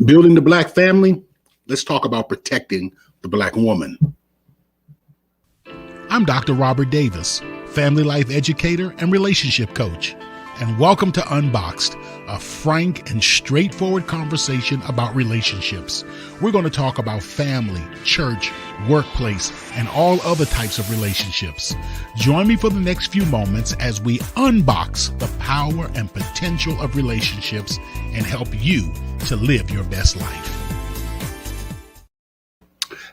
Building the Black family, let's talk about protecting the Black woman. I'm Dr. Robert Davis, family life educator and relationship coach, and welcome to UnBoxed, a frank and straightforward conversation about relationships. We're going to talk about family, church, workplace, and all other types of relationships. Join me for the next few moments as we unbox the power and potential of relationships and help you to live your best life.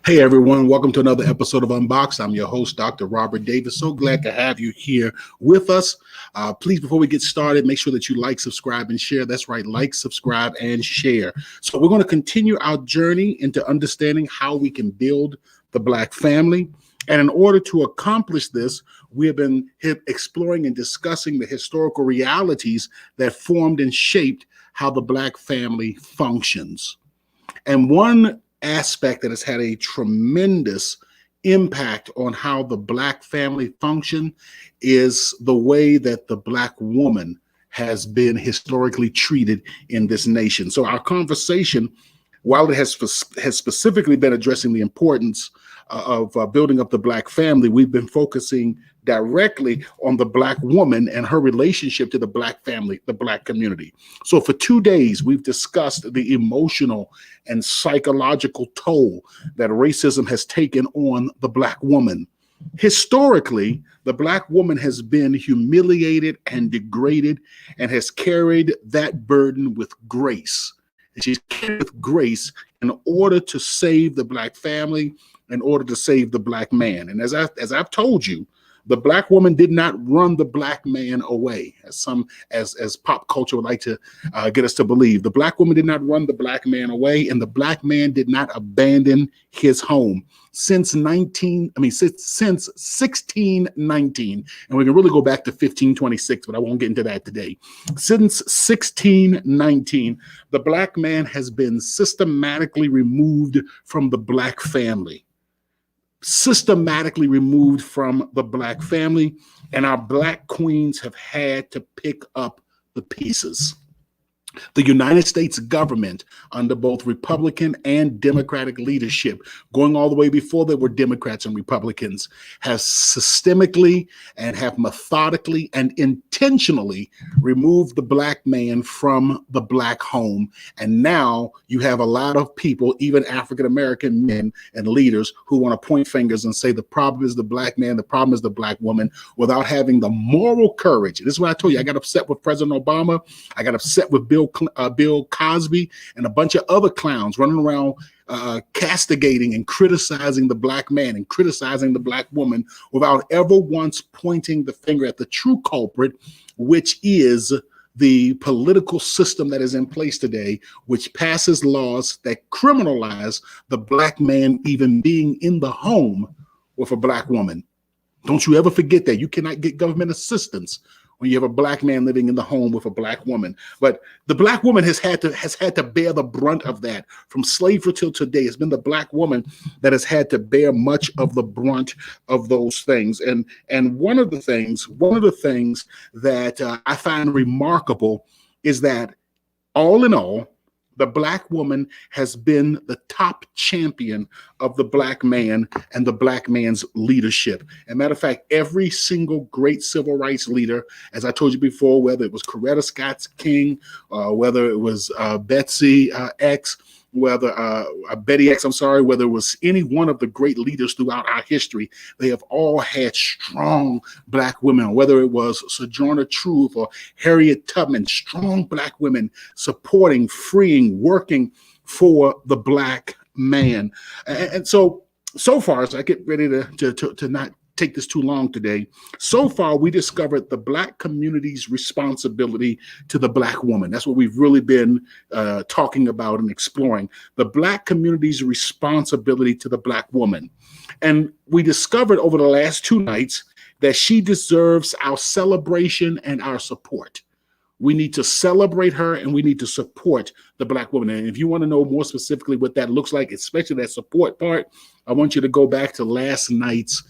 Hey everyone, welcome to another episode of Unboxed. I'm your host, Dr. Robert Davis. So glad to have you here with us. Please, before we get started, make sure that you like, subscribe, and share. That's right, like, subscribe, and share. So we're going to continue our journey into understanding how we can build the Black family. And in order to accomplish this, we have been exploring and discussing the historical realities that formed and shaped how the Black family functions. And one aspect that has had a tremendous impact on how the Black family function is the way that the Black woman has been historically treated in this nation. So our conversation, while it has specifically been addressing the importance of building up the Black family, we've been focusing directly on the Black woman and her relationship to the Black family, the Black community. So for 2 days, we've discussed the emotional and psychological toll that racism has taken on the Black woman. Historically, the Black woman has been humiliated and degraded and has carried that burden with grace. And she's carried with grace in order to save the Black family, in order to save the Black man. And as I've told you, the Black woman did not run the Black man away, as pop culture would like to get us to believe. The Black woman did not run the Black man away, and the Black man did not abandon his home. Since 1619, and we can really go back to 1526, but I won't get into that today. Since 1619, the Black man has been systematically removed from the Black family. Systematically removed from the Black family, and our Black queens have had to pick up the pieces. The United States government, under both Republican and Democratic leadership, going all the way before there were Democrats and Republicans, has systemically and have methodically and intentionally removed the Black man from the Black home. And now you have a lot of people, even African-American men and leaders, who want to point fingers and say the problem is the Black man, the problem is the Black woman, without having the moral courage. This is what I told you. I got upset with President Obama. I got upset with Bill Cosby and a bunch of other clowns running around castigating and criticizing the Black man and criticizing the Black woman without ever once pointing the finger at the true culprit, which is the political system that is in place today, which passes laws that criminalize the Black man even being in the home with a Black woman. Don't you ever forget that. You cannot get government assistance when you have a Black man living in the home with a Black woman. But the Black woman has had to bear the brunt of that from slavery till today. It's been the Black woman that has had to bear much of the brunt of those things. And one of the things that I find remarkable is that all in all, the Black woman has been the top champion of the Black man and the Black man's leadership. As a matter of fact, every single great civil rights leader, as I told you before, whether it was Coretta Scott King, whether it was Betsy X, whether Betty X, whether it was any one of the great leaders throughout our history, they have all had strong Black women, whether it was Sojourner Truth or Harriet Tubman, strong Black women supporting, freeing, working for the Black man. And so far, as I get ready to not take this too long today, so far we discovered the Black community's responsibility to the Black woman. That's what we've really been talking about and exploring, the Black community's responsibility to the Black woman. And we discovered over the last 2 nights that she deserves our celebration and our support. We need to celebrate her and we need to support the Black woman. And if you want to know more specifically what that looks like, especially that support part, I want you to go back to last night's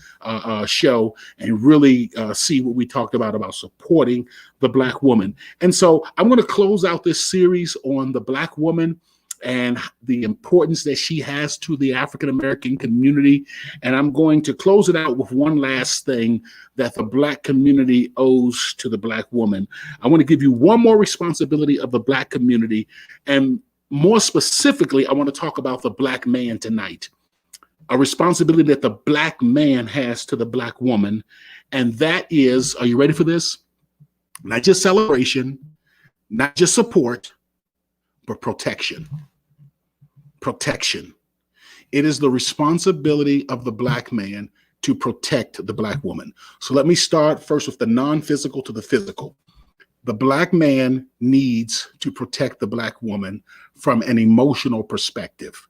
show and really see what we talked about supporting the Black woman. And so I'm going to close out this series on the Black woman and the importance that she has to the African American community. And I'm going to close it out with one last thing that the Black community owes to the Black woman. I want to give you one more responsibility of the Black community. And more specifically, I want to talk about the Black man tonight. A responsibility that the Black man has to the Black woman. And that is, are you ready for this? Not just celebration, not just support, but protection. Protection. It is the responsibility of the Black man to protect the Black woman. So let me start first with the non-physical to the physical. The Black man needs to protect the Black woman from an emotional perspective.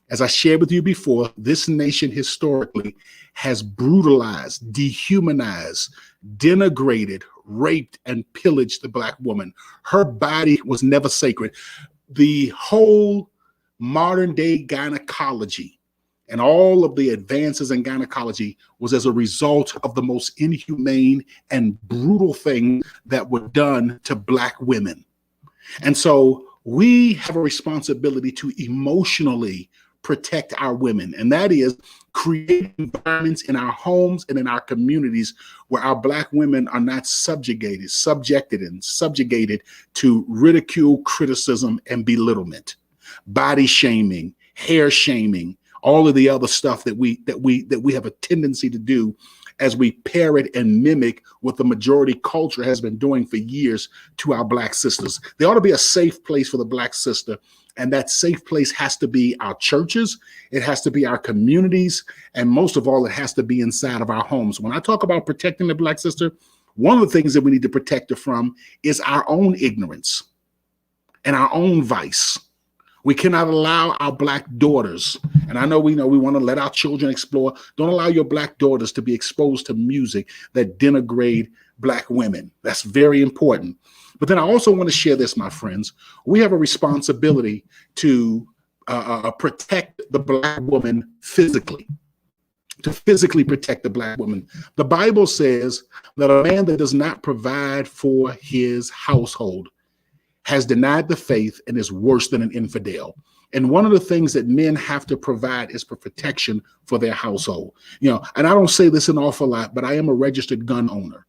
As I shared with you before, this nation historically has brutalized, dehumanized, denigrated, raped, and pillaged the Black woman. Her body was never sacred. The whole modern day gynecology and all of the advances in gynecology was as a result of the most inhumane and brutal things that were done to Black women. And so we have a responsibility to emotionally protect our women, and that is create environments in our homes and in our communities where our Black women are not subjugated to ridicule, criticism, and belittlement, body shaming, hair shaming, all of the other stuff that we have a tendency to do as we parrot and mimic what the majority culture has been doing for years to our Black sisters. There ought to be a safe place for the Black sister. And that safe place has to be our churches, it has to be our communities, and most of all, it has to be inside of our homes. When I talk about protecting the Black sister, one of the things that we need to protect her from is our own ignorance and our own vice. We cannot allow our Black daughters, and I know we want to let our children explore. Don't allow your Black daughters to be exposed to music that denigrate Black women. That's very important. But then I also want to share this, my friends. We have a responsibility to protect the Black woman physically, to physically protect the Black woman. The Bible says that a man that does not provide for his household has denied the faith and is worse than an infidel. And one of the things that men have to provide is for protection for their household. And I don't say this an awful lot, but I am a registered gun owner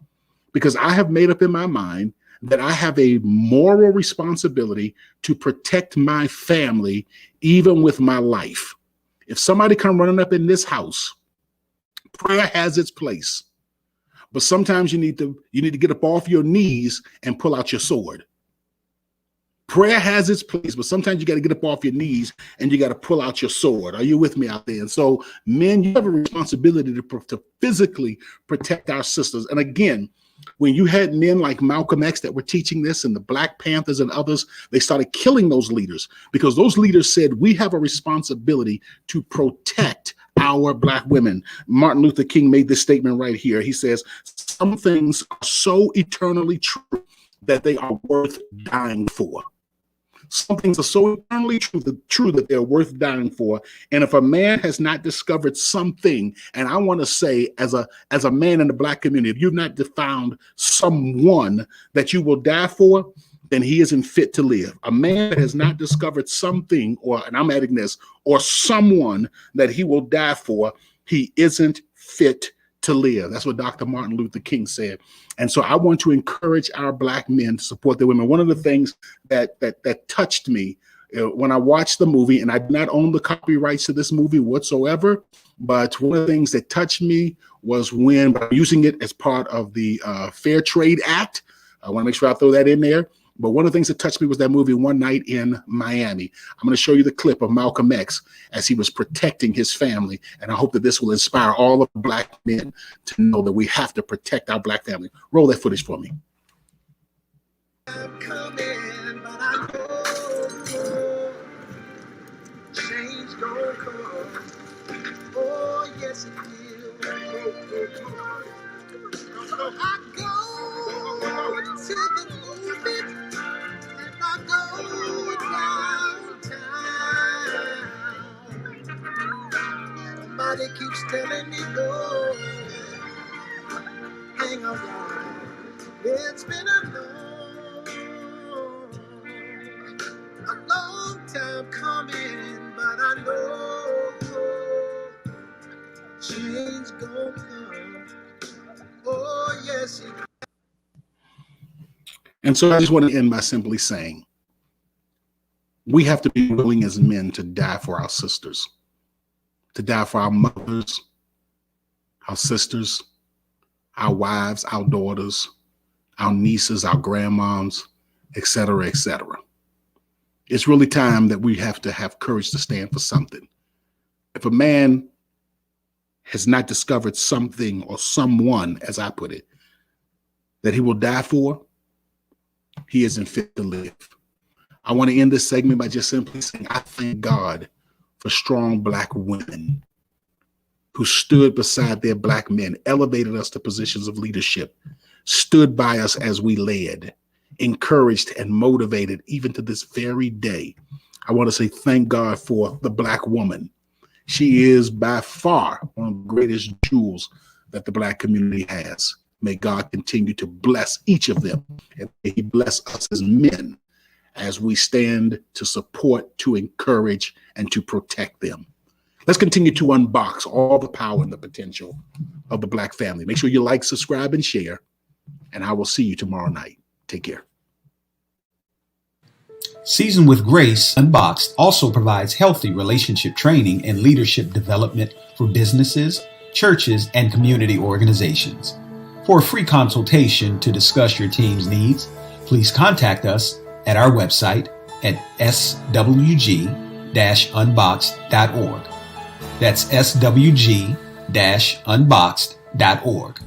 because I have made up in my mind that I have a moral responsibility to protect my family, even with my life. If somebody come running up in this house, prayer has its place, but sometimes you need to get up off your knees and pull out your sword. Prayer has its place, but sometimes you got to get up off your knees and you got to pull out your sword. Are you with me out there? And so, men, you have a responsibility to physically protect our sisters. And again, when you had men like Malcolm X that were teaching this and the Black Panthers and others, they started killing those leaders because those leaders said, we have a responsibility to protect our Black women. Martin Luther King made this statement right here. He says, some things are so eternally true that they are worth dying for. Some things are so eternally true that they're worth dying for. And if a man has not discovered something, and I want to say as a man in the Black community, if you've not found someone that you will die for, then he isn't fit to live. A man that has not discovered something, and I'm adding this, or someone that he will die for, he isn't fit to live. That's what Dr. Martin Luther King said. And so I want to encourage our Black men to support their women. One of the things that touched me when I watched the movie, and I did not own the copyrights to this movie whatsoever, but one of the things that touched me was when I'm using it as part of the Fair Trade Act. I want to make sure I throw that in there. But one of the things that touched me was that movie One Night in Miami. I'm going to show you the clip of Malcolm X as he was protecting his family. And I hope that this will inspire all of the Black men to know that we have to protect our Black family. Roll that footage for me. I'm coming, but I know change don't come. Oh, yes, it will. I go to the movie. I go downtown. Somebody keeps telling me go. Hang around. It's been a long time time coming, but I know change gonna come. Oh, yes, it. And so I just want to end by simply saying, we have to be willing as men to die for our sisters, to die for our mothers, our sisters, our wives, our daughters, our nieces, our grandmoms, et cetera, et cetera. It's really time that we have to have courage to stand for something. If a man has not discovered something or someone, as I put it, that he will die for, he isn't fit to live. I want to end this segment by just simply saying, I thank God for strong Black women who stood beside their Black men, elevated us to positions of leadership, stood by us as we led, encouraged and motivated even to this very day. I want to say thank God for the Black woman. She is by far one of the greatest jewels that the Black community has. May God continue to bless each of them, and may He bless us as men as we stand to support, to encourage, and to protect them. Let's continue to unbox all the power and the potential of the Black family. Make sure you like, subscribe, and share, and I will see you tomorrow night. Take care. Seasoned with Grace, Unboxed also provides healthy relationship training and leadership development for businesses, churches, and community organizations. For a free consultation to discuss your team's needs, please contact us at our website at swg-unboxed.org. That's swg-unboxed.org.